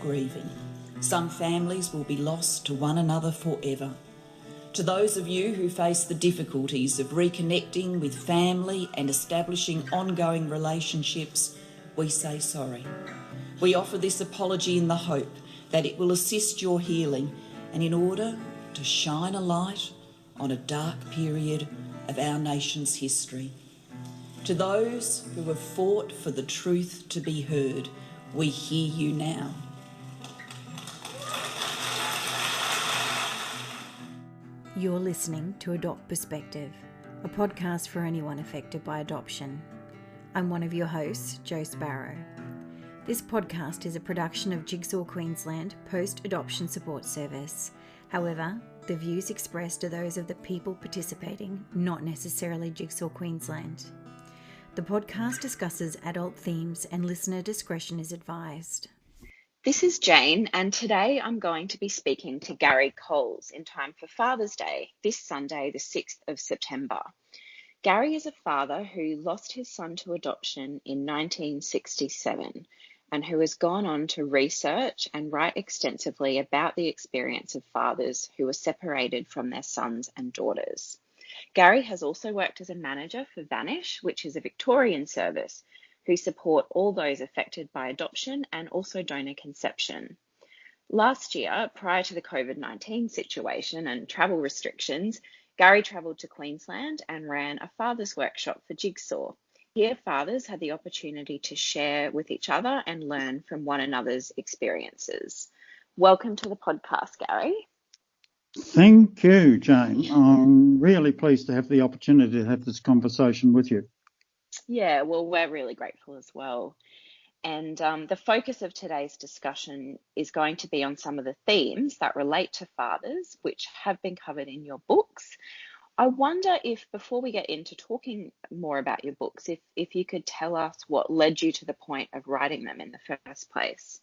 grieving. Some families will be lost to one another forever. To those of you who face the difficulties of reconnecting with family and establishing ongoing relationships, we say sorry. We offer this apology in the hope that it will assist your healing and in order to shine a light on a dark period of our nation's history. To those who have fought for the truth to be heard, we hear you now. You're listening to Adopt Perspective, a podcast for anyone affected by adoption. I'm one of your hosts, Jo Sparrow. This podcast is a production of Jigsaw Queensland Post-Adoption Support Service. However, the views expressed are those of the people participating, not necessarily Jigsaw Queensland. The podcast discusses adult themes and listener discretion is advised. This is Jane, and today I'm going to be speaking to Gary Coles in time for Father's Day, this Sunday, the 6th of September. Gary is a father who lost his son to adoption in 1967 and who has gone on to research and write extensively about the experience of fathers who are separated from their sons and daughters. Gary has also worked as a manager for Vanish, which is a Victorian service who support all those affected by adoption and also donor conception. Last year, prior to the COVID-19 situation and travel restrictions, Gary travelled to Queensland and ran a father's workshop for Jigsaw. Here, fathers had the opportunity to share with each other and learn from one another's experiences. Welcome to the podcast, Gary. Thank you, Jane. I'm really pleased to have the opportunity to have this conversation with you. Yeah, well, we're really grateful as well. And the focus of today's discussion is going to be on some of the themes that relate to fathers, which have been covered in your books. I wonder if, before we get into talking more about your books, if you could tell us what led you to the point of writing them in the first place.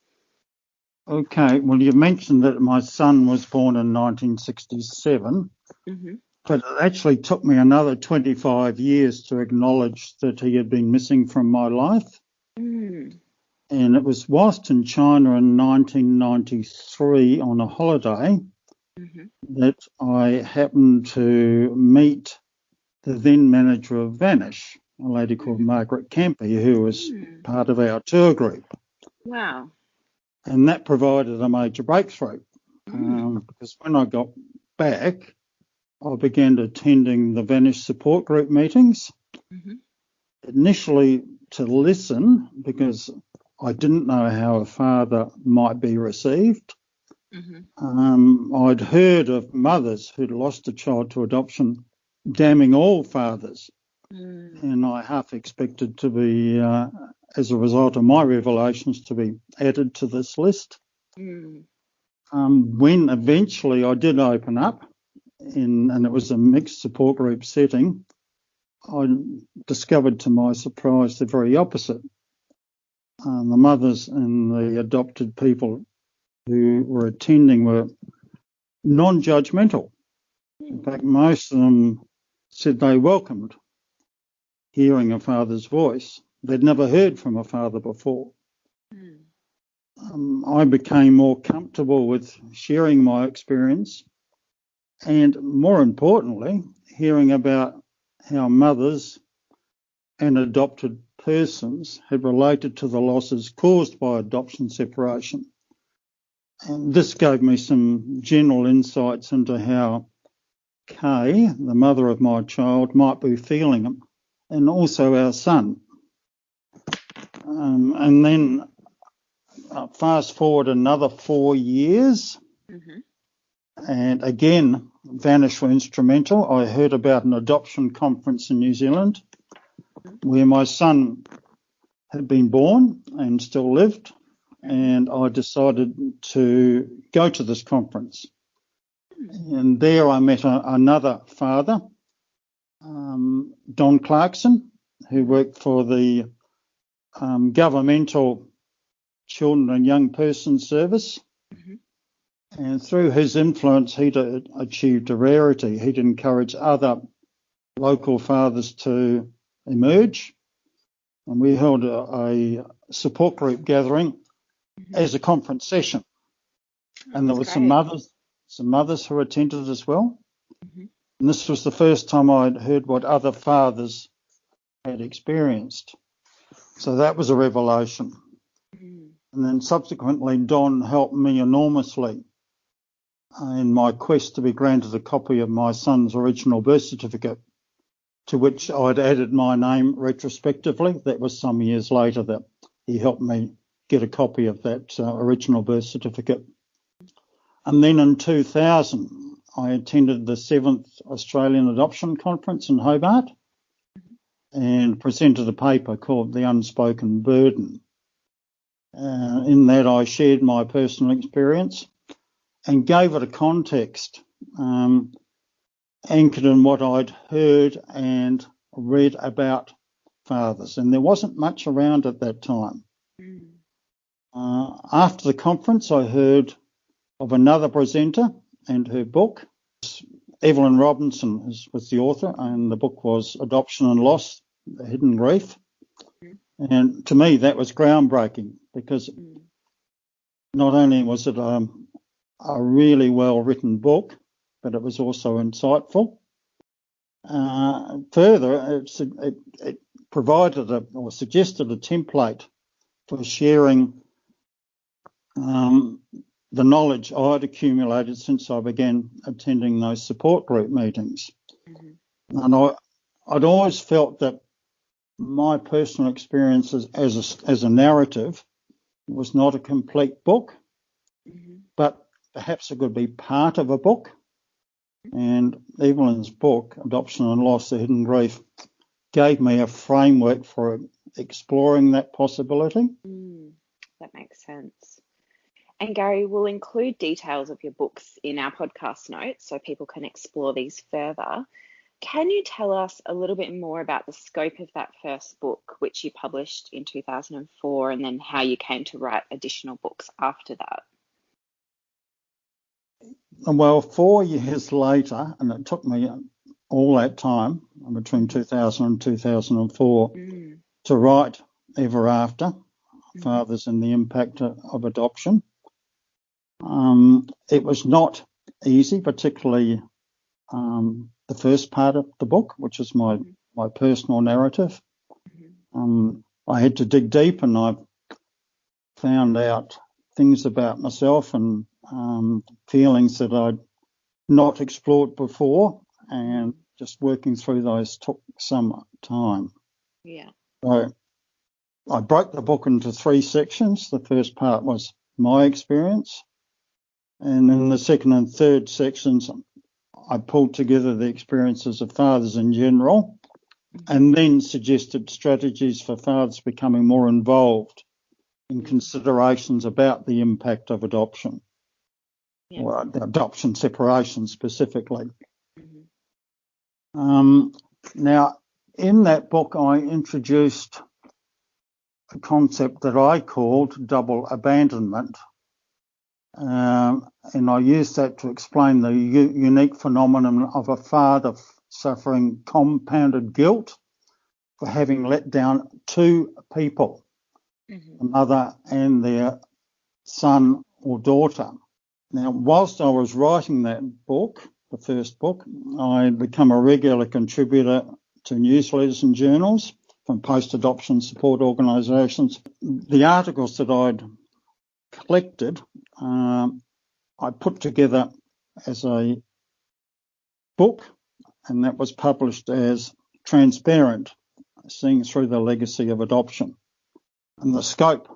Okay, well, you mentioned that my son was born in 1967. Mm-hmm. But it actually took me another 25 years to acknowledge that he had been missing from my life. Mm. And it was whilst in China in 1993 on a holiday that I happened to meet the then manager of Vanish, a lady called Margaret Campy, who was part of our tour group. Wow. And that provided a major breakthrough because when I got back, I began attending the Vanish support group meetings, initially to listen because I didn't know how a father might be received. I'd heard of mothers who'd lost a child to adoption damning all fathers, and I half expected to be, as a result of my revelations, to be added to this list. When eventually I did open up, and it was a mixed support group setting, I discovered to my surprise the very opposite. The mothers and the adopted people who were attending were non-judgmental. In fact, most of them said they welcomed hearing a father's voice. They'd never heard from a father before. I became more comfortable with sharing my experience and, more importantly, hearing about how mothers and adopted persons had related to the losses caused by adoption separation. And this gave me some general insights into how Kay, the mother of my child, might be feeling, and also our son. And then fast forward another 4 years, and again, Vanish were instrumental. I heard about an adoption conference in New Zealand where my son had been born and still lived, and I decided to go to this conference. And there I met another father, Don Clarkson, who worked for the governmental Children and Young Persons Service. And through his influence, he'd achieved a rarity. He'd encouraged other local fathers to emerge. And we held a support group gathering as a conference session. And there were That's some great. mothers who attended as well. Mhm. And this was the first time I'd heard what other fathers had experienced. So that was a revelation. Mm. And then subsequently, Don helped me enormously in my quest to be granted a copy of my son's original birth certificate, to which I'd added my name retrospectively. That was some years later that he helped me get a copy of that original birth certificate. And then in 2000, I attended the 7th Australian Adoption Conference in Hobart and presented a paper called The Unspoken Burden. In that, I shared my personal experience and gave it a context anchored in what I'd heard and read about fathers. And there wasn't much around at that time. Mm. After the conference, I heard of another presenter and her book. Evelyn Robinson was the author, and the book was Adoption and Loss, The Hidden Grief. And to me, that was groundbreaking because not only was it a really well-written book, but it was also insightful. Further, it provided or suggested a template for sharing the knowledge I'd accumulated since I began attending those support group meetings. And I'd always felt that my personal experiences as a narrative was not a complete book, but perhaps it could be part of a book. And Evelyn's book, Adoption and Loss, The Hidden Grief, gave me a framework for exploring that possibility. That makes sense. And Gary, we'll include details of your books in our podcast notes so people can explore these further. Can you tell us a little bit more about the scope of that first book, which you published in 2004, and then how you came to write additional books after that? Well, 4 years later, and it took me all that time, between 2000 and 2004, to write Ever After, Fathers and the Impact of Adoption. It was not easy, particularly the first part of the book, which is my personal narrative. I had to dig deep, and I found out things about myself and feelings that I'd not explored before, and just working through those took some time. Yeah. So I broke the book into 3 sections. The first part was my experience, and in the second and third sections, I pulled together the experiences of fathers in general, and then suggested strategies for fathers becoming more involved in considerations about the impact of adoption, or adoption separation specifically. Now, in that book, I introduced a concept that I called double abandonment, and I used that to explain the unique phenomenon of a father suffering compounded guilt for having let down 2 people, a mother and their son or daughter. Now, whilst I was writing that book, the first book, I had become a regular contributor to newsletters and journals from post-adoption support organisations. The articles that I'd collected, I put together as a book, and that was published as Transparent, Seeing Through the Legacy of Adoption. And the scope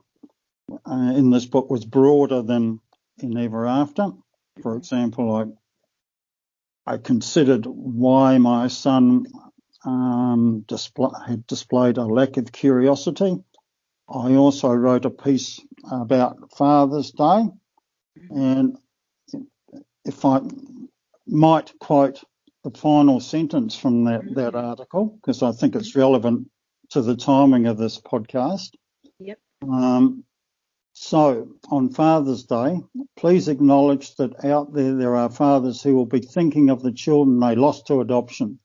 in this book was broader than in Ever After. For example, I considered why my son had displayed a lack of curiosity. I also wrote a piece about Father's Day, and if I might quote the final sentence from that article, because I think it's relevant to the timing of this podcast. Yep. So, on Father's Day, please acknowledge that out there are fathers who will be thinking of the children they lost to adoption,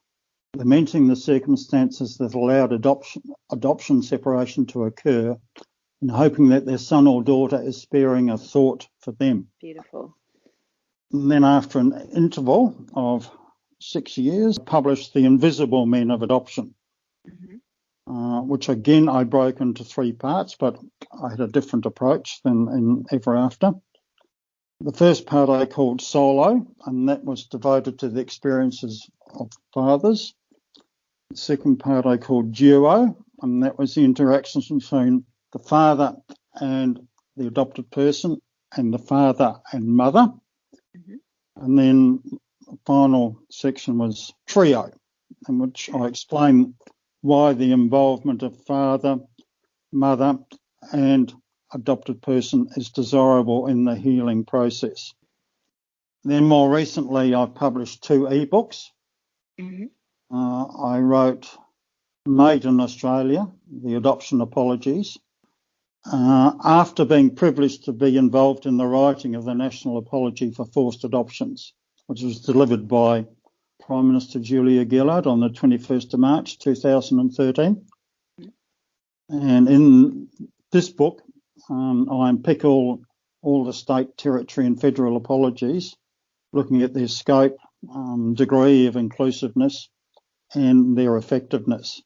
lamenting the circumstances that allowed adoption separation to occur, and hoping that their son or daughter is sparing a thought for them. Beautiful. And then after an interval of 6 years, I published The Invisible Men of Adoption, which again I broke into 3 parts, but I had a different approach than in Ever After. The first part I called Solo, and that was devoted to the experiences of fathers. The second part I called Duo, and that was the interactions between the father and the adopted person and the father and mother. And then the final section was Trio, in which I explained why the involvement of father, mother and adopted person is desirable in the healing process. Then more recently, I published 2 ebooks. I wrote Made in Australia, The Adoption Apologies, after being privileged to be involved in the writing of the National Apology for Forced Adoptions, which was delivered by Prime Minister Julia Gillard on the 21st of March 2013. And in this book, I unpick all the state, territory and federal apologies, looking at their scope, degree of inclusiveness and their effectiveness.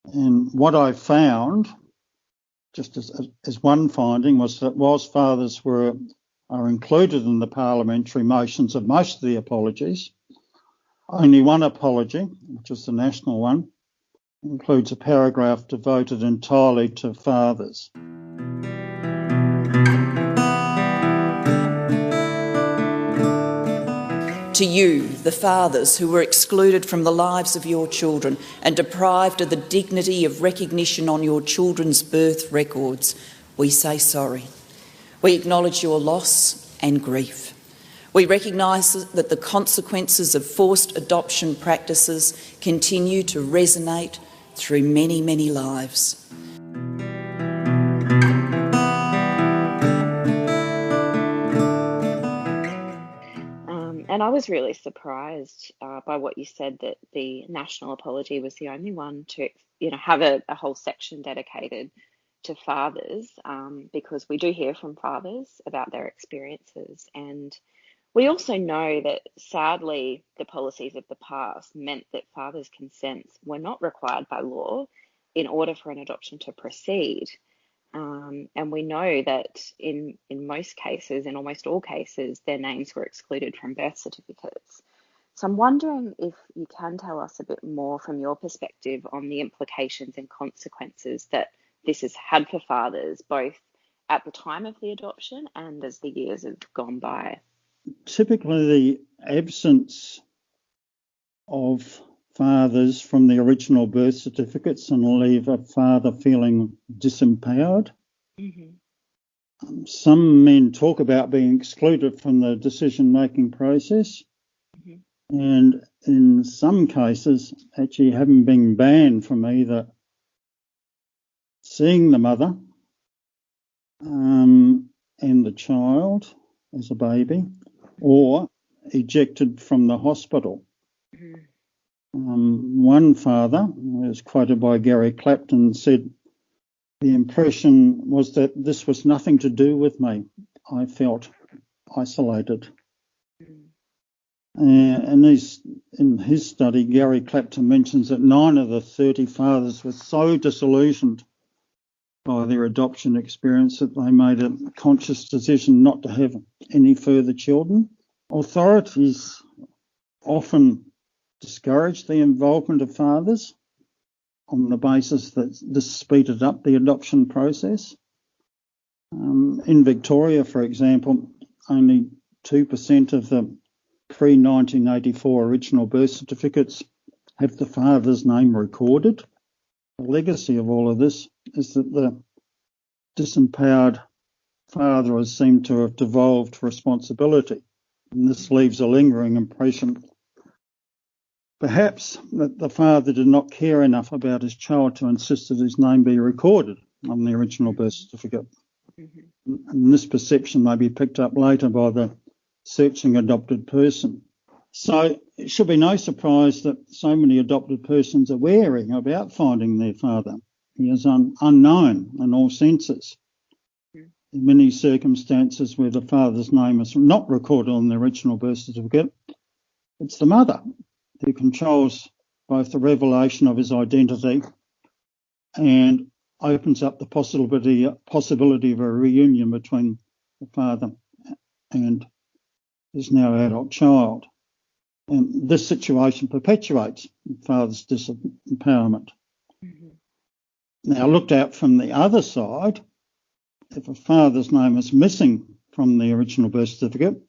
And what I found, just as one finding, was that whilst fathers are included in the parliamentary motions of most of the apologies, only one apology, which is the national one, includes a paragraph devoted entirely to fathers. To you, the fathers who were excluded from the lives of your children and deprived of the dignity of recognition on your children's birth records, we say sorry. We acknowledge your loss and grief. We recognise that the consequences of forced adoption practices continue to resonate through many, many lives. And I was really surprised by what you said, that the national apology was the only one to, have a whole section dedicated to fathers, because we do hear from fathers about their experiences. And we also know that, sadly, the policies of the past meant that fathers' consents were not required by law in order for an adoption to proceed. And we know that in most cases, in almost all cases, their names were excluded from birth certificates. So I'm wondering if you can tell us a bit more from your perspective on the implications and consequences that this has had for fathers, both at the time of the adoption and as the years have gone by. Typically, the absence of fathers from the original birth certificates and leave a father feeling disempowered. Some men talk about being excluded from the decision-making process, and in some cases actually having been banned from either seeing the mother and the child as a baby, or ejected from the hospital. One father, who was quoted by Gary Clapton, said, "The impression was that this was nothing to do with me. I felt isolated." And in his study, Gary Clapton mentions that 9 of the 30 fathers were so disillusioned by their adoption experience that they made a conscious decision not to have any further children. Authorities often discouraged the involvement of fathers on the basis that this speeded up the adoption process. In Victoria, for example, only 2% of the pre-1984 original birth certificates have the father's name recorded. The legacy of all of this is that the disempowered father has seemed to have devolved responsibility, and this leaves a lingering impression, perhaps, that the father did not care enough about his child to insist that his name be recorded on the original birth certificate. And this perception may be picked up later by the searching adopted person. So it should be no surprise that so many adopted persons are wary about finding their father he is unknown in all senses. In many circumstances where the father's name is not recorded on the original birth certificate, it's the mother who controls both the revelation of his identity and opens up the possibility of a reunion between the father and his now adult child. And this situation perpetuates the father's disempowerment. Mm-hmm. Now, looked at from the other side, if a father's name is missing from the original birth certificate,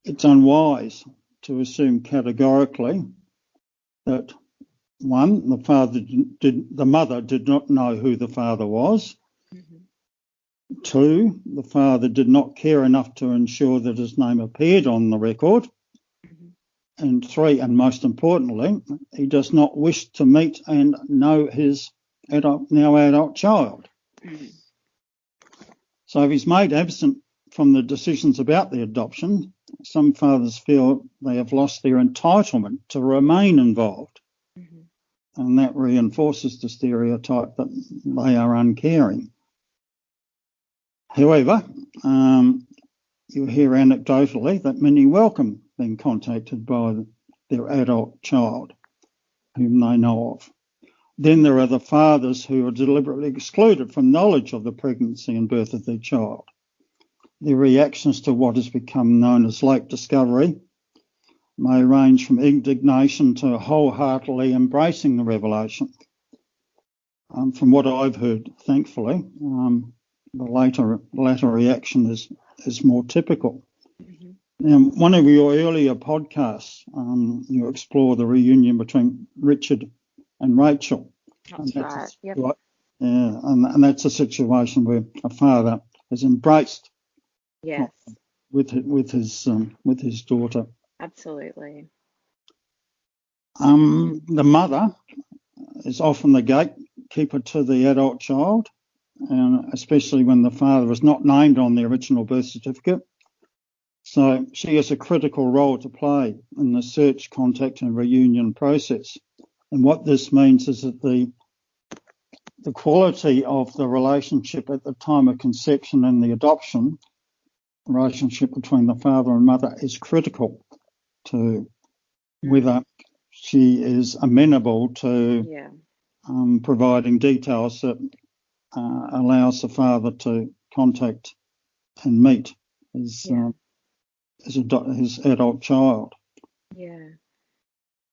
it's unwise to assume categorically that, one, the mother did not know who the father was. Mm-hmm. Two, the father did not care enough to ensure that his name appeared on the record. Mm-hmm. And three, and most importantly, he does not wish to meet and know his now adult child. Mm-hmm. So if he's made absent from the decisions about the adoption, some fathers feel they have lost their entitlement to remain involved. Mm-hmm. And that reinforces the stereotype that they are uncaring. However, you hear anecdotally that many welcome being contacted by their adult child, whom they know of. Then there are the fathers who are deliberately excluded from knowledge of the pregnancy and birth of their child. Their reactions to what has become known as late discovery may range from indignation to wholeheartedly embracing the revelation. From what I've heard, thankfully, the latter reaction is more typical. Mm-hmm. Now, one of your earlier podcasts, you explore the reunion between Richard and Rachel. That's right. Yep. And that's a situation where a father has embraced Yes. with his daughter. Absolutely. The mother is often the gatekeeper to the adult child, and especially when the father is not named on the original birth certificate. So she has a critical role to play in the search, contact and reunion process. And what this means is that the quality of the relationship at the time of conception and the adoption relationship between the father and mother is critical to whether she is amenable to providing details that allows the father to contact and meet his adult child. Yeah.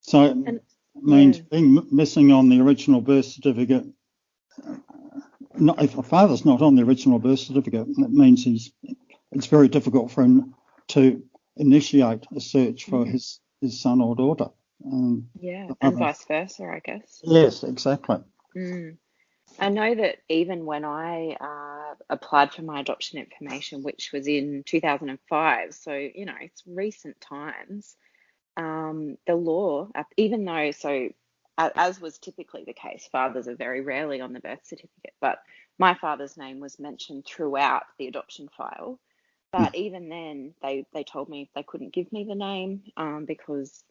So it means being missing on the original birth certificate. If a father's not on the original birth certificate, it means it's very difficult for him to initiate a search for his son or daughter. And vice versa, I guess. Yes, exactly. I know that even when I applied for my adoption information, which was in 2005, so, it's recent times, the law, even though, as was typically the case, fathers are very rarely on the birth certificate, but my father's name was mentioned throughout the adoption file. But even then, they told me they couldn't give me the name because,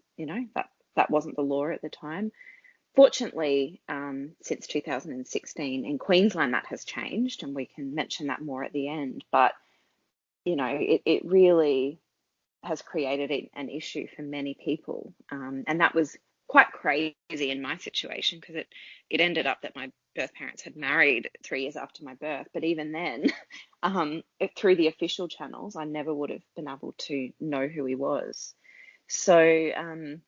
that wasn't the law at the time. Fortunately, since 2016 in Queensland, that has changed, and we can mention that more at the end. But, it really has created an issue for many people. And that was quite crazy in my situation because it ended up that my birth parents had married 3 years after my birth. But even then, through the official channels, I never would have been able to know who he was. So, and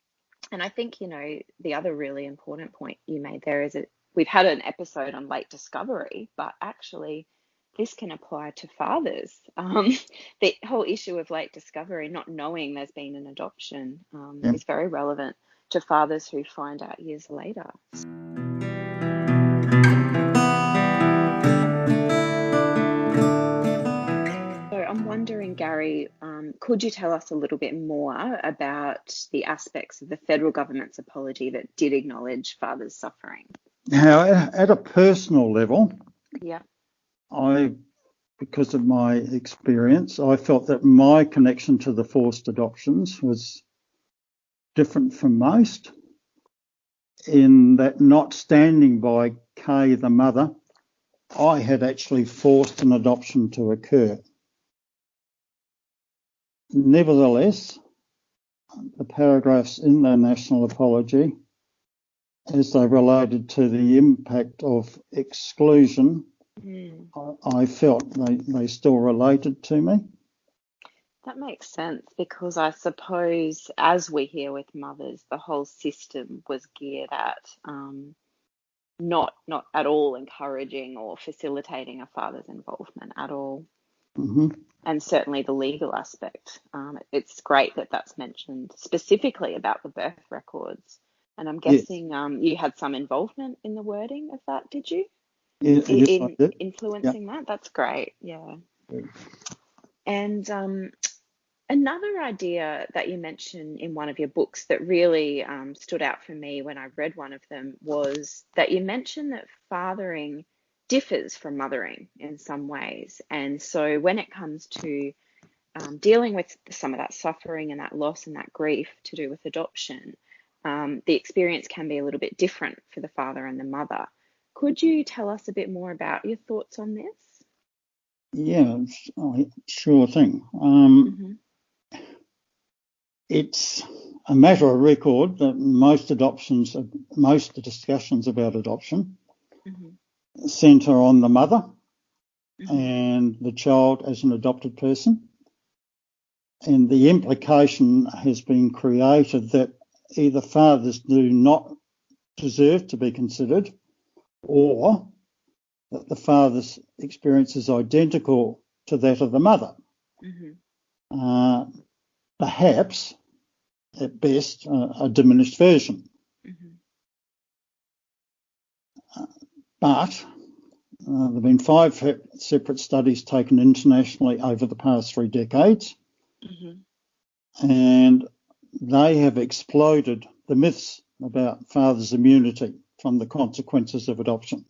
I think, the other really important point you made there is that we've had an episode on late discovery, but actually this can apply to fathers. The whole issue of late discovery, not knowing there's been an adoption, is very relevant to fathers who find out years later. So I'm wondering, Gary, could you tell us a little bit more about the aspects of the federal government's apology that did acknowledge fathers' suffering? Now, at a personal level, because of my experience, I felt that my connection to the forced adoptions was different from most. in that not standing by Kay, the mother, I had actually forced an adoption to occur. Nevertheless, the paragraphs in the National Apology, as they related to the impact of exclusion, I felt they still related to me. That makes sense, because I suppose, as we hear with mothers, the whole system was geared at not at all encouraging or facilitating a father's involvement at all. Mm-hmm. And certainly the legal aspect. It's great that that's mentioned specifically about the birth records. And I'm guessing you had some involvement in the wording of that, did you? Yes, I did. Influencing that? That's great, yeah. And another idea that you mentioned in one of your books that really stood out for me when I read one of them was that you mentioned that fathering differs from mothering in some ways. And so when it comes to dealing with some of that suffering and that loss and that grief to do with adoption, the experience can be a little bit different for the father and the mother. Could you tell us a bit more about your thoughts on this? Yeah, sure thing. It's a matter of record that most discussions about adoption centre on the mother and the child as an adopted person. And the implication has been created that either fathers do not deserve to be considered, or that the father's experience is identical to that of the mother. Perhaps, at best, a diminished version. But there have been 5 separate studies taken internationally over the past 3 decades, and they have exploded the myths about fathers' immunity from the consequences of adoption.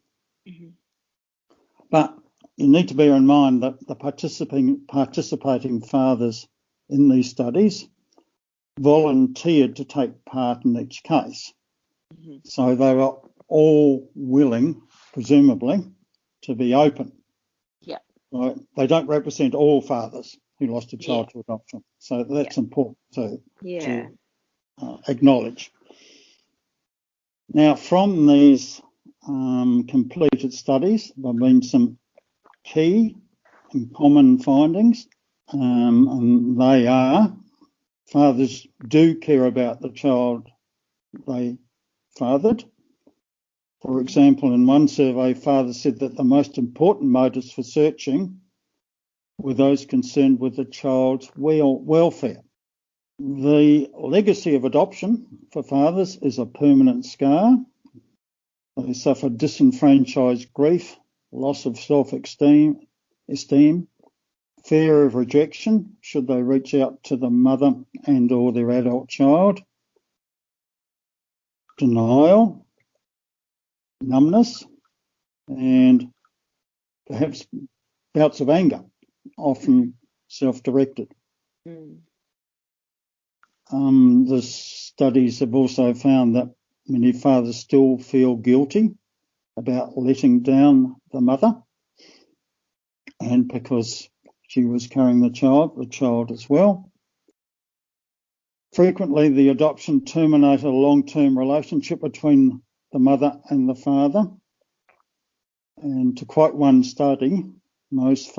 But you need to bear in mind that the participating fathers in these studies volunteered to take part in each case. So they were all willing, presumably, to be open. Yeah. Right? They don't represent all fathers who lost a child to adoption. So that's important to acknowledge. Now, from these completed studies, there have been some key and common findings, and they are: fathers do care about the child they fathered. For example, in one survey, fathers said that the most important motives for searching were those concerned with the child's welfare. The legacy of adoption for fathers is a permanent scar. They suffer disenfranchised grief, loss of self-esteem, fear of rejection should they reach out to the mother and or their adult child, denial, numbness, and perhaps bouts of anger, often self-directed. The studies have also found that many fathers still feel guilty about letting down the mother, and because she was carrying the child as well. Frequently, the adoption terminated a long-term relationship between the mother and the father. And to quote one study, most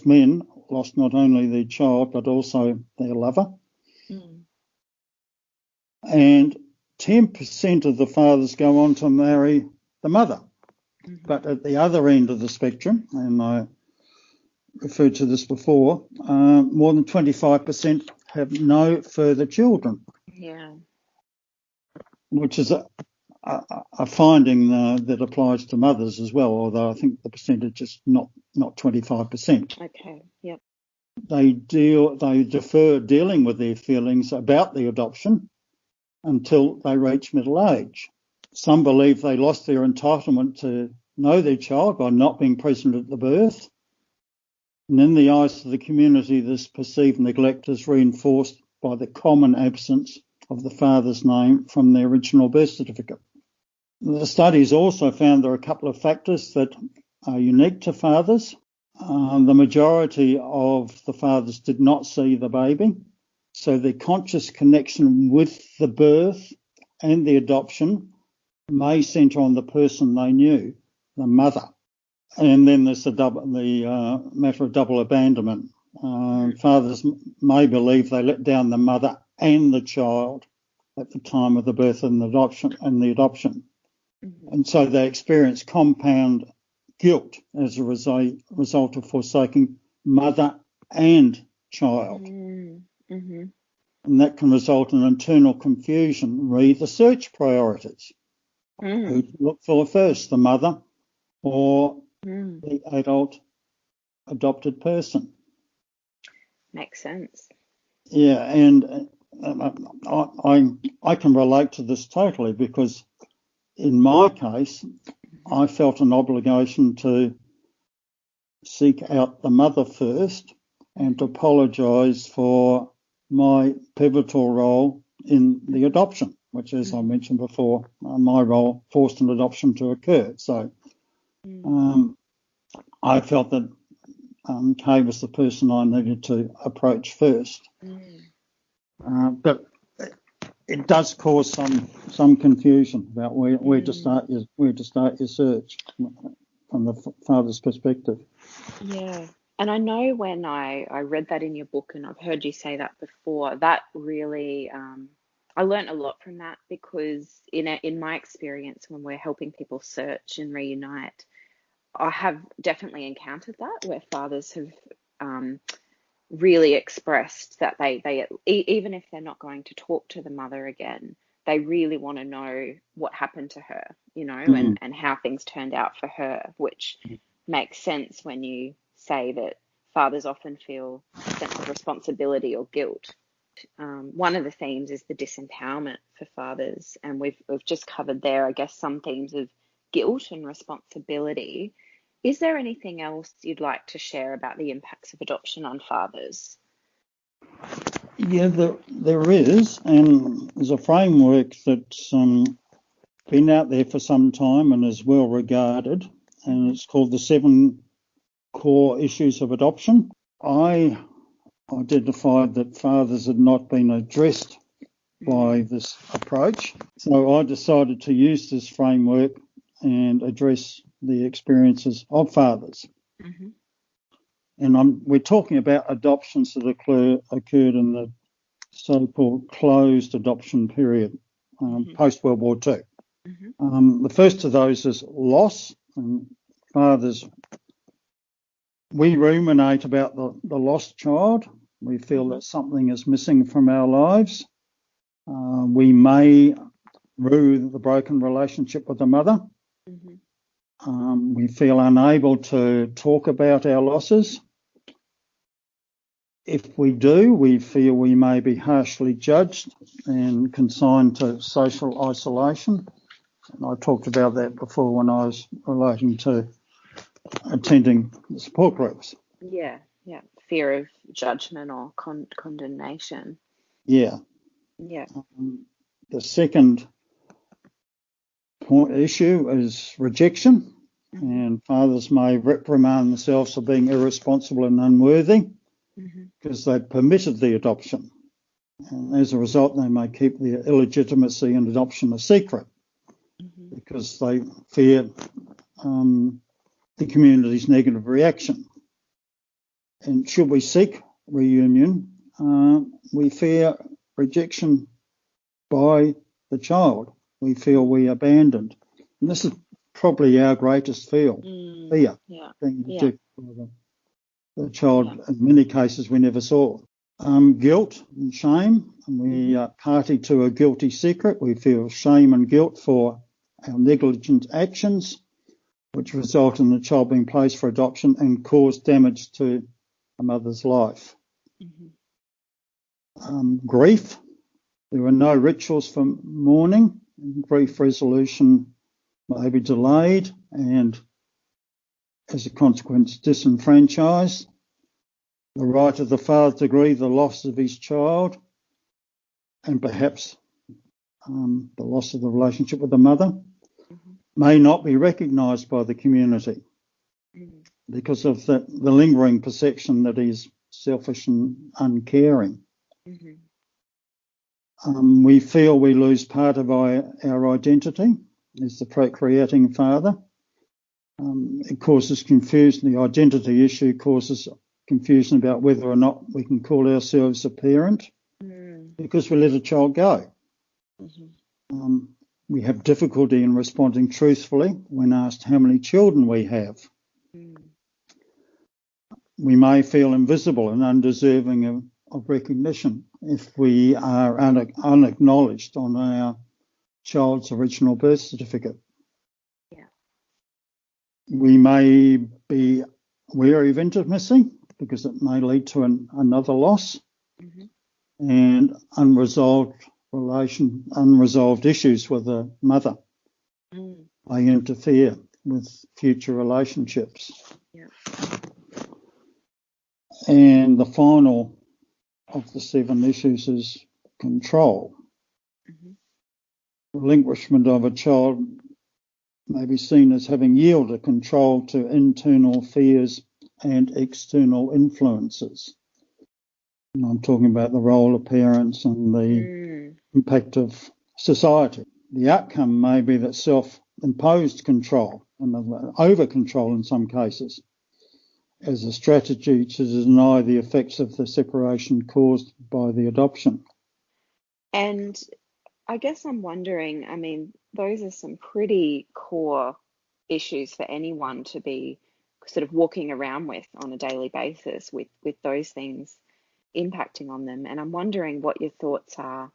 men lost not only their child but also their lover. And 10% of the fathers go on to marry the mother. But at the other end of the spectrum, and I referred to this before, more than 25% have no further children. Yeah. Which is a finding that applies to mothers as well, although I think the percentage is not 25%. Okay, yep. They defer dealing with their feelings about the adoption until they reach middle age. Some believe they lost their entitlement to know their child by not being present at the birth. And in the eyes of the community, this perceived neglect is reinforced by the common absence of the father's name from their original birth certificate. The studies also found there are a couple of factors that are unique to fathers. The majority of the fathers did not see the baby, so their conscious connection with the birth and the adoption may centre on the person they knew, the mother. And then there's the matter of double abandonment. Fathers may believe they let down the mother and the child at the time of the birth and the adoption. Mm-hmm. And so they experience compound guilt as a result of forsaking mother and child. Mm-hmm. And that can result in internal confusion. Read the search priorities. Who to look for first, the mother or the adult adopted person? Makes sense. Yeah, and I can relate to this totally, because in my case, I felt an obligation to seek out the mother first and to apologise for my pivotal role in the adoption, which, as I mentioned before, my role forced an adoption to occur. So I felt that Kay was the person I needed to approach first. But it does cause some confusion about where to start your search from the father's perspective. Yeah. And I know when I read that in your book, and I've heard you say that before, that really, I learned a lot from that, because in my experience, when we're helping people search and reunite, I have definitely encountered that, where fathers have really expressed that they even if they're not going to talk to the mother again, they really want to know what happened to her, and how things turned out for her, which makes sense when you say that fathers often feel a sense of responsibility or guilt. One of the themes is the disempowerment for fathers, and we've just covered there, I guess, some themes of guilt and responsibility. Is there anything else you'd like to share about the impacts of adoption on fathers? Yeah, there is, and there's a framework that's been out there for some time and is well regarded, and it's called the 7 Core Issues of Adoption. I identified that fathers had not been addressed by this approach, so I decided to use this framework and address the experiences of fathers. Mm-hmm. And we're talking about adoptions that occurred in the so-called closed adoption period, post-World War II. Mm-hmm. The first of those is loss. And fathers, we ruminate about the lost child. We feel that something is missing from our lives. We may rue the broken relationship with the mother. Mm-hmm. We feel unable to talk about our losses. If we do, we feel we may be harshly judged and consigned to social isolation. And I talked about that before when I was relating to attending support groups. Yeah. Fear of judgment or condemnation. Yeah. The second issue is rejection, and fathers may reprimand themselves for being irresponsible and unworthy because they permitted the adoption, and as a result they may keep their illegitimacy and adoption a secret because they fear the community's negative reaction. And should we seek reunion, we fear rejection by the child. We feel we abandoned. And this is probably our greatest fear, being rejected by the child. In many cases we never saw. Guilt and shame. We are party to a guilty secret. We feel shame and guilt for our negligent actions, which result in the child being placed for adoption and cause damage to a mother's life. Grief. There are no rituals for mourning. Grief resolution may be delayed and, as a consequence, disenfranchised. The right of the father to grieve the loss of his child and perhaps the loss of the relationship with the mother, may not be recognised by the community because of the lingering perception that he's selfish and uncaring. We feel we lose part of our identity as the procreating father. It causes confusion. The identity issue causes confusion about whether or not we can call ourselves a parent because we let a child go. We have difficulty in responding truthfully when asked how many children we have. We may feel invisible and undeserving of recognition if we are unacknowledged on our child's original birth certificate. We may be wary of intimacy because it may lead to another loss, and unresolved issues with the mother may interfere with future relationships. And the final of the 7 issues is control. Relinquishment of a child may be seen as having yielded control to internal fears and external influences. And I'm talking about the role of parents and the impact of society. The outcome may be that self-imposed control, and over-control in some cases, as a strategy to deny the effects of the separation caused by the adoption. And I guess I'm wondering, I mean, those are some pretty core issues for anyone to be sort of walking around with on a daily basis, with those things impacting on them. And I'm wondering what your thoughts are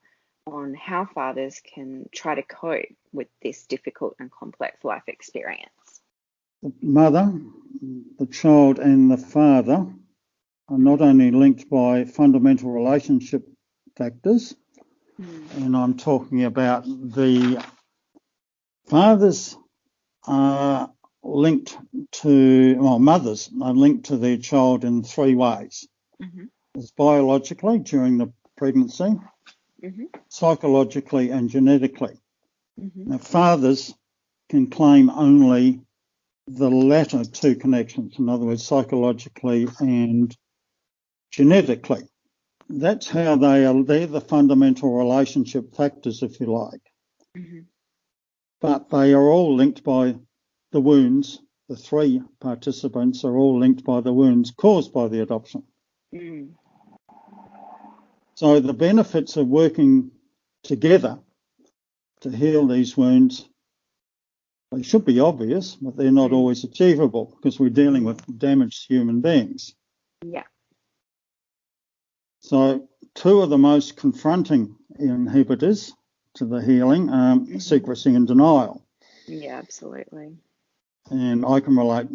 on how fathers can try to cope with this difficult and complex life experience. The mother, the child and the father are not only linked by fundamental relationship factors, and I'm talking about the fathers are linked to, mothers are linked to their child in 3 ways. It's biologically during the pregnancy, psychologically and genetically. Now, fathers can claim only the latter 2 connections, in other words, psychologically and genetically. That's how they're the fundamental relationship factors, if you like. But they are all linked by the wounds. The 3 participants are all linked by the wounds caused by the adoption. So the benefits of working together to heal these wounds, they should be obvious, but they're not always achievable because we're dealing with damaged human beings. So 2 of the most confronting inhibitors to the healing are secrecy and denial. Yeah, absolutely. And I can relate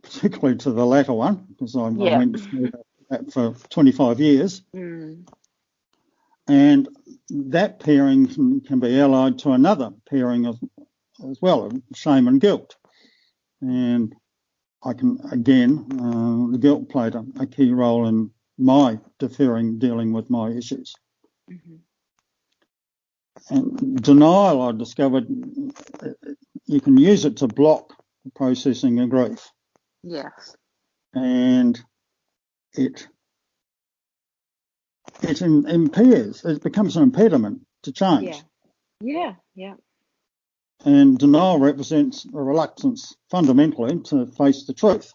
particularly to the latter one because I went through that for 25 years. And that pairing can be allied to another pairing as well, of shame and guilt. And I can, again, the guilt played a key role in my dealing with my issues. And denial, I discovered, you can use it to block the processing of grief. And it impairs, it becomes an impediment to change. And denial represents a reluctance fundamentally to face the truth.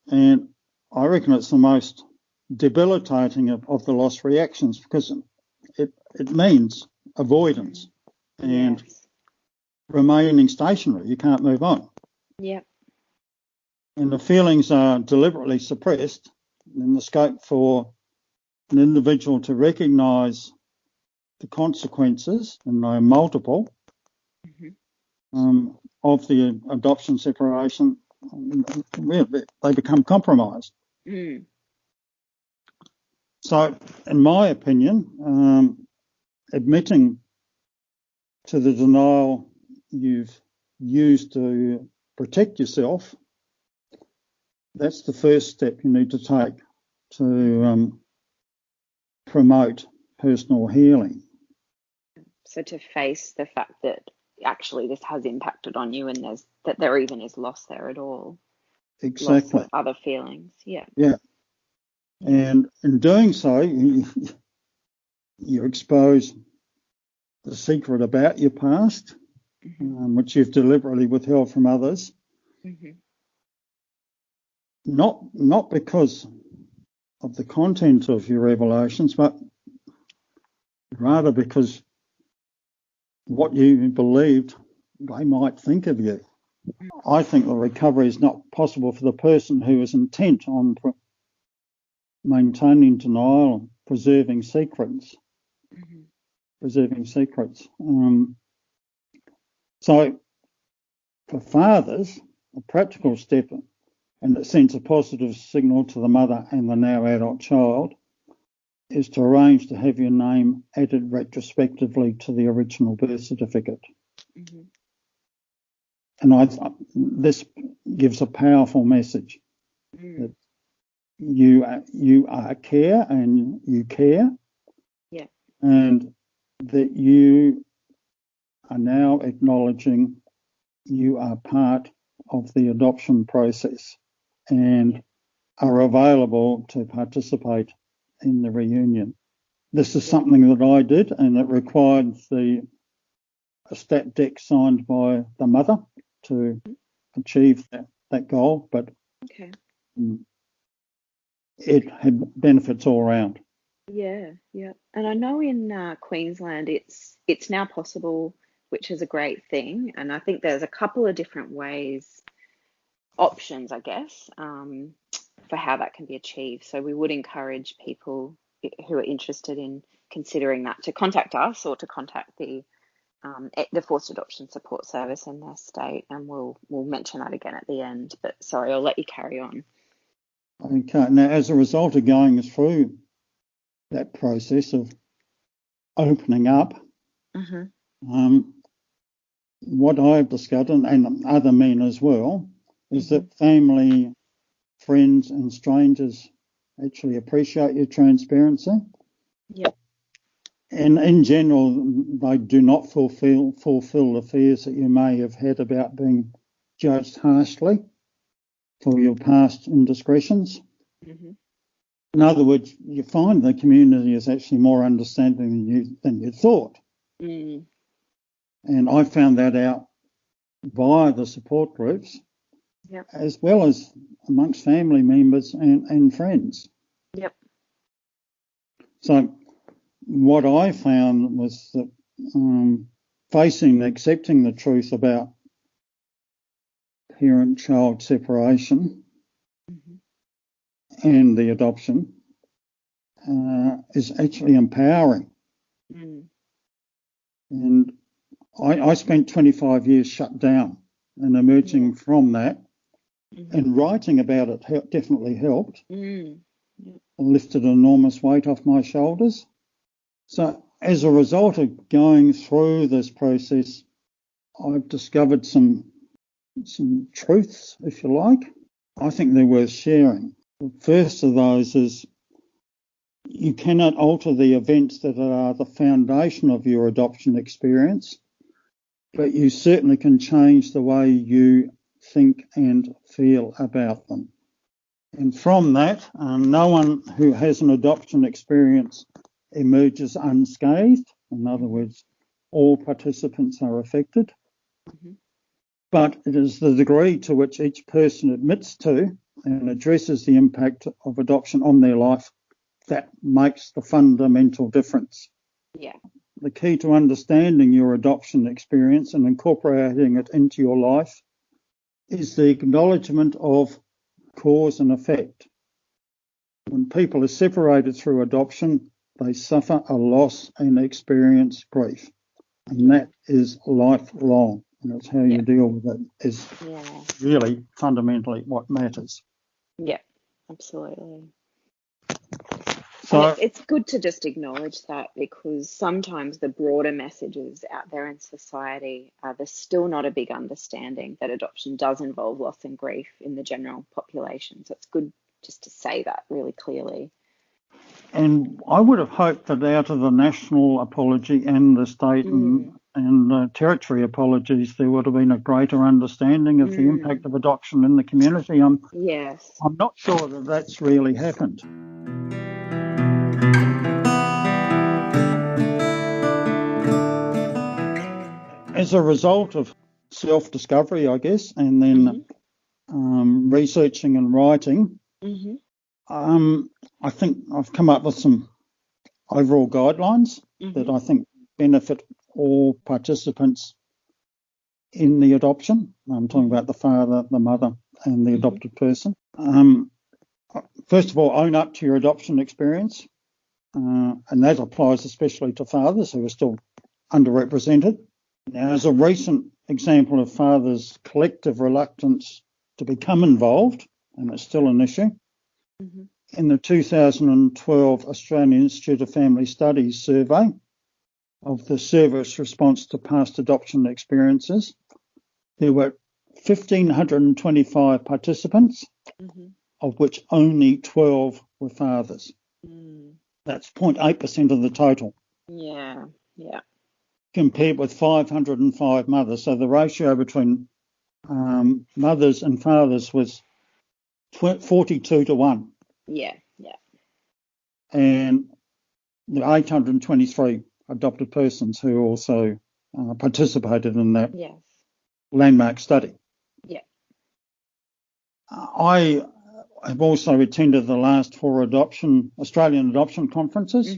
And I reckon it's the most debilitating of the loss reactions because it means avoidance and remaining stationary. You can't move on. And the feelings are deliberately suppressed, and the scope for an individual to recognise the consequences, and they are multiple, of the adoption separation, they become compromised. So, in my opinion, admitting to the denial you've used to protect yourself, that's the first step you need to take to promote personal healing. So to face the fact that actually this has impacted on you, and there even is loss there at all. Loss Exactly. of other feelings. Yeah. Yeah. And in doing so, you expose the secret about your past, which you've deliberately withheld from others. Not because of the content of your revelations, but rather because what you believed they might think of you. I think the recovery is not possible for the person who is intent on maintaining denial, preserving secrets. So for fathers, a practical step, and it sends a positive signal to the mother and the now adult child, is to arrange to have your name added retrospectively to the original birth certificate. And this gives a powerful message that you are care and you care, and that you are now acknowledging you are part of the adoption process and are available to participate in the reunion. This is something that I did, and it required a stat dec signed by the mother to achieve that goal, but it had benefits all around. Yeah. And I know in Queensland it's now possible, which is a great thing. And I think there's a couple of different options, I guess, for how that can be achieved. So we would encourage people who are interested in considering that to contact us or to contact the Forced Adoption Support Service in their state, and we'll mention that again at the end. But sorry, I'll let you carry on. Okay. Now, as a result of going through that process of opening up, what I've discovered, and other men as well, is that family, friends and strangers actually appreciate your transparency. Yep. And in general, they do not fulfill the fears that you may have had about being judged harshly for your past indiscretions. In other words, you find the community is actually more understanding than you thought. And I found that out via the support groups, as well as amongst family members and friends. So what I found was that facing and accepting the truth about parent-child separation and the adoption is actually empowering. And I spent 25 years shut down, and emerging from that and writing about it definitely helped. Lifted an enormous weight off my shoulders. So as a result of going through this process, I've discovered some truths, if you like. I think they're worth sharing. The first of those is you cannot alter the events that are the foundation of your adoption experience, but you certainly can change the way you think and feel about them. And from that, no one who has an adoption experience emerges unscathed. In other words, all participants are affected. But it is the degree to which each person admits to and addresses the impact of adoption on their life that makes the fundamental difference. The key to understanding your adoption experience and incorporating it into your life is the acknowledgement of cause and effect. When people are separated through adoption, they suffer a loss and experience grief. And that is lifelong. And that's how you deal with it is really fundamentally what matters. Yeah, absolutely. So it's good to just acknowledge that, because sometimes the broader messages out there in society, there's still not a big understanding that adoption does involve loss and grief in the general population. So it's good just to say that really clearly. And I would have hoped that out of the national apology and the state and territory apologies, there would have been a greater understanding of the impact of adoption in the community. Yes. I'm not sure that that's really happened. As a result of self-discovery, I guess, and then researching and writing, I think I've come up with some overall guidelines that I think benefit all participants in the adoption. I'm talking about the father, the mother, and the adopted person. First of all, own up to your adoption experience, and that applies especially to fathers who are still underrepresented. Now, as a recent example of fathers' collective reluctance to become involved, and it's still an issue, in the 2012 Australian Institute of Family Studies survey of the service response to past adoption experiences, there were 1,525 participants, of which only 12 were fathers. That's 0.8% of the total. Yeah. Compared with 505 mothers. So the ratio between mothers and fathers was 42 to 1. Yeah. And the 823 adopted persons who also participated in that landmark study. Yeah. I have also attended the last 4 Australian adoption conferences,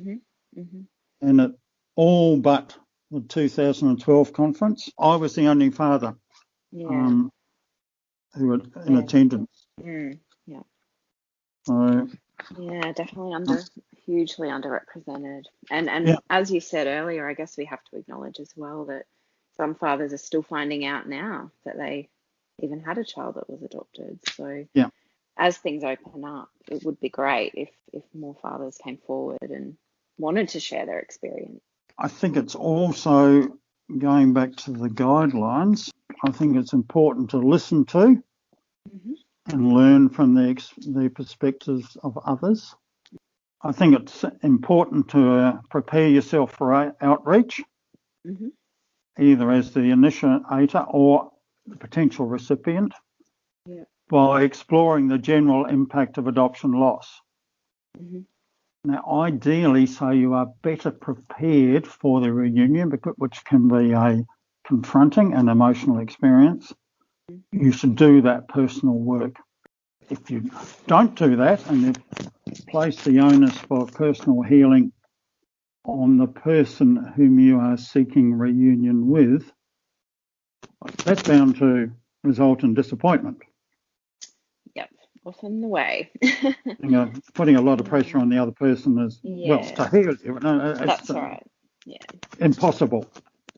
and at all but the 2012 conference, I was the only father who were in attendance. So, definitely hugely underrepresented. And as you said earlier, I guess we have to acknowledge as well that some fathers are still finding out now that they even had a child that was adopted. So as things open up, it would be great if more fathers came forward and wanted to share their experience. I think it's also, going back to the guidelines, I think it's important to listen to and learn from the perspectives of others. I think it's important to prepare yourself for outreach, either as the initiator or the potential recipient, by exploring the general impact of adoption loss. Now, ideally, so you are better prepared for the reunion, which can be a confronting and emotional experience. You should do that personal work. If you don't do that and you place the onus for personal healing on the person whom you are seeking reunion with, that's bound to result in disappointment. Yep, often the way. Putting a lot of pressure on the other person as well to heal you. That's right. Yeah. Impossible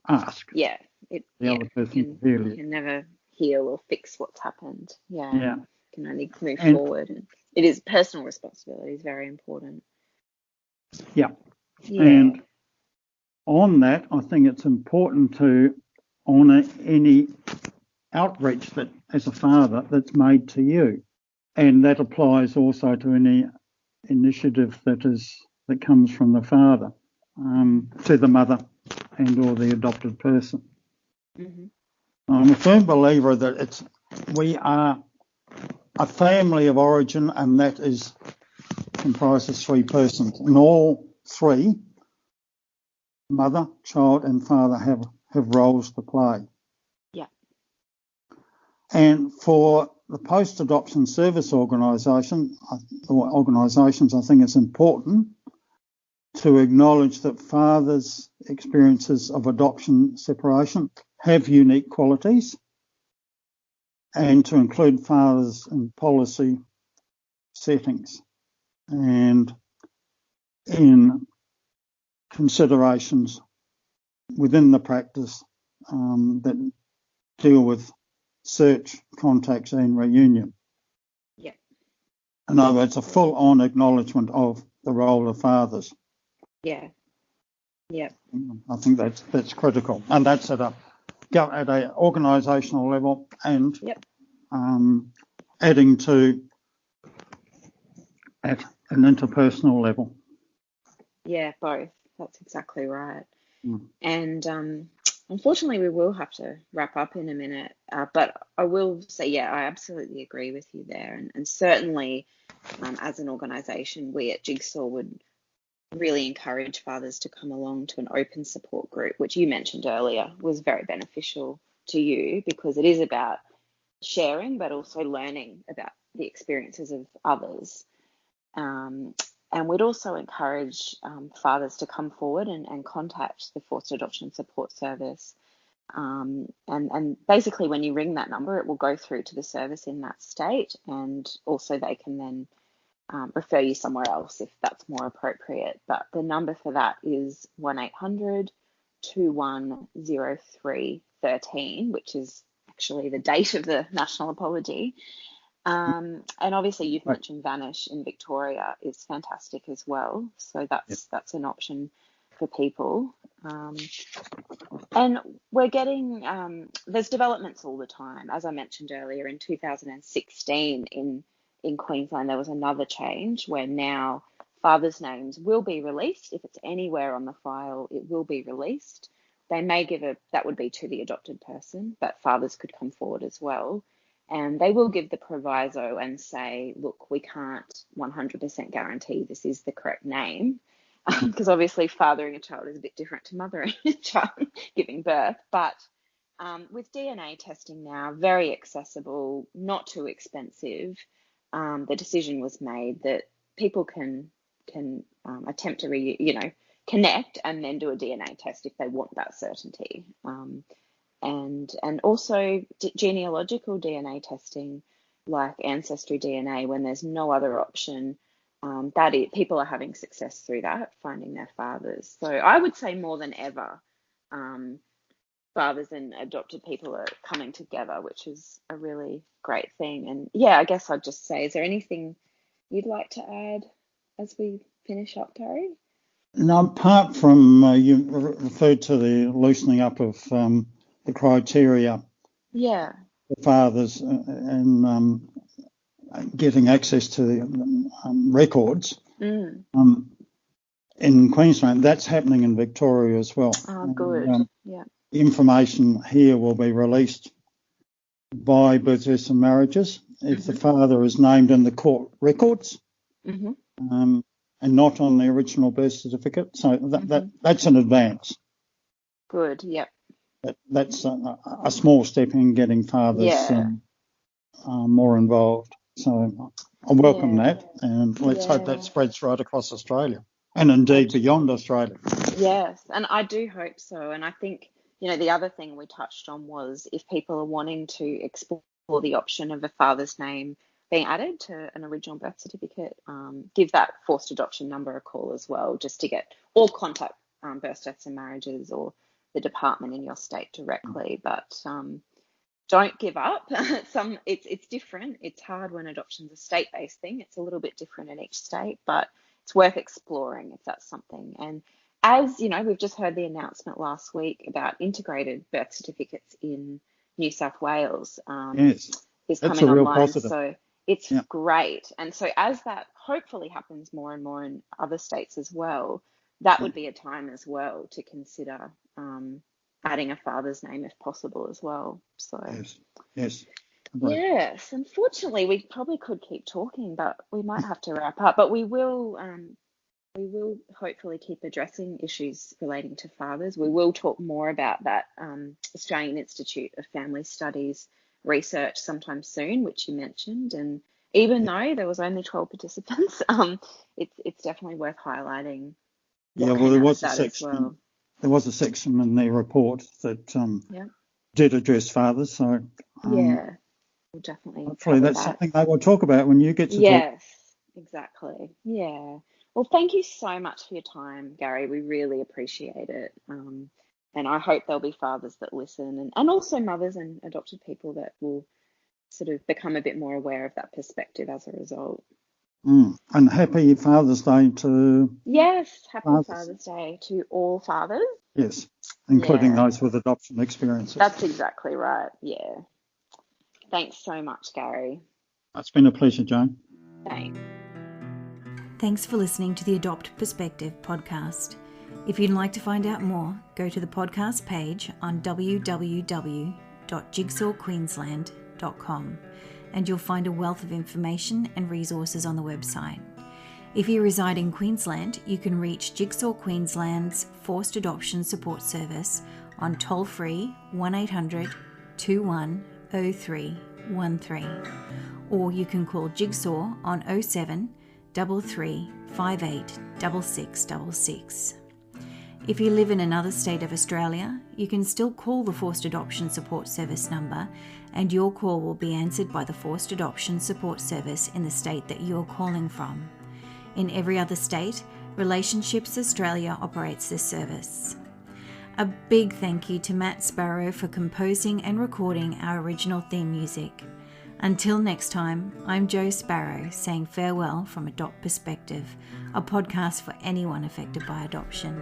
ask. Yeah. The other person to heal you. You can never heal or fix what's happened. Yeah. You can only move forward. And it is personal responsibility is very important. Yeah. And on that, I think it's important to honour any outreach that, as a father, that's made to you. And that applies also to any initiative that comes from the father to the mother and or the adopted person. I'm a firm believer that we are a family of origin, and that comprises 3 persons, and all 3, mother, child, and father, have roles to play. Yeah. And for the post-adoption service organisations, I think it's important to acknowledge that fathers' experiences of adoption separation have unique qualities, and to include fathers in policy settings and in considerations within the practice that deal with search, contacts and reunion. Yeah. In other words, a full-on acknowledgement of the role of fathers. Yeah. Yeah. I think that's critical, and that's at a organisational level and adding to at an interpersonal level. Yeah, both. That's exactly right. Mm. And unfortunately, we will have to wrap up in a minute. But I will say, yeah, I absolutely agree with you there. And certainly, as an organisation, we at Jigsaw would really encourage fathers to come along to an open support group, which you mentioned earlier was very beneficial to you because it is about sharing, but also learning about the experiences of others. And we'd also encourage fathers to come forward and contact the Forced Adoption Support Service. And basically, when you ring that number, it will go through to the service in that state, and also they can then refer you somewhere else if that's more appropriate. But the number for that is 1-800-2103-13, which is actually the date of the national apology. And obviously you've mentioned Vanish in Victoria is fantastic as well. So that's an option for people. And we're getting, there's developments all the time. As I mentioned earlier, in 2016 in Queensland, there was another change where now fathers' names will be released. If it's anywhere on the file, it will be released. They may give that would be to the adopted person, but fathers could come forward as well. And they will give the proviso and say, look, we can't 100% guarantee this is the correct name, because obviously fathering a child is a bit different to mothering a child, giving birth. But with DNA testing now, very accessible, not too expensive, the decision was made that people can attempt to connect and then do a DNA test if they want that certainty. And also genealogical DNA testing, like Ancestry DNA, when there's no other option, people are having success through that, finding their fathers. So I would say more than ever, fathers and adopted people are coming together, which is a really great thing. And yeah, I guess I'd just say, is there anything you'd like to add as we finish up, Gary? Now, apart from you referred to the loosening up of the criteria Yeah. for fathers and getting access to the records in Queensland, that's happening in Victoria as well. Oh, good. Yeah. Information here will be released by Birth, Deaths and Marriages if the father is named in the court records and not on the original birth certificate. So that's an advance. Good. Yep. That's a small step in getting fathers more involved. So I welcome that, and let's hope that spreads right across Australia and indeed beyond Australia. Yes, and I do hope so. And I think, the other thing we touched on was if people are wanting to explore the option of a father's name being added to an original birth certificate, give that forced adoption number a call as well, just to get, or contact Birth, Deaths and Marriages or the department in your state directly. But don't give up. It's different. It's hard when adoption's a state-based thing. It's a little bit different in each state, but it's worth exploring if that's something. And as we've just heard the announcement last week about integrated birth certificates in New South Wales is coming online. Positive. So it's great. And so as that hopefully happens more and more in other states as well, that would be a time as well to consider adding a father's name if possible as well. So yes. Yes, unfortunately we probably could keep talking, but we might have to wrap up. But we will hopefully keep addressing issues relating to fathers. We will talk more about that Australian Institute of Family Studies research sometime soon, which you mentioned. And even though there was only 12 participants, it's definitely worth highlighting. There was a section. There was a section in the report that did address fathers. So we'll definitely. Hopefully, that's something they will talk about when you get to talk. Yes, exactly. Yeah. Well, thank you so much for your time, Gary. We really appreciate it. And I hope there'll be fathers that listen and also mothers and adopted people that will sort of become a bit more aware of that perspective as a result. And happy Father's Day to... Yes, happy Father's Day to all fathers. Yes, including those with adoption experiences. That's exactly right, yeah. Thanks so much, Gary. It's been a pleasure, Jane. Thanks. Thanks for listening to the Adopt Perspective podcast. If you'd like to find out more, go to the podcast page on www.jigsawqueensland.com and you'll find a wealth of information and resources on the website. If you reside in Queensland, you can reach Jigsaw Queensland's Forced Adoption Support Service on toll-free 1800 21 0313, or you can call Jigsaw on 07 33 58 6666. If you live in another state of Australia, you can still call the Forced Adoption Support Service number and your call will be answered by the Forced Adoption Support Service in the state that you are calling from. In every other state, Relationships Australia operates this service. A big thank you to Matt Sparrow for composing and recording our original theme music. Until next time, I'm Jo Sparrow saying farewell from Adopt Perspective, a podcast for anyone affected by adoption.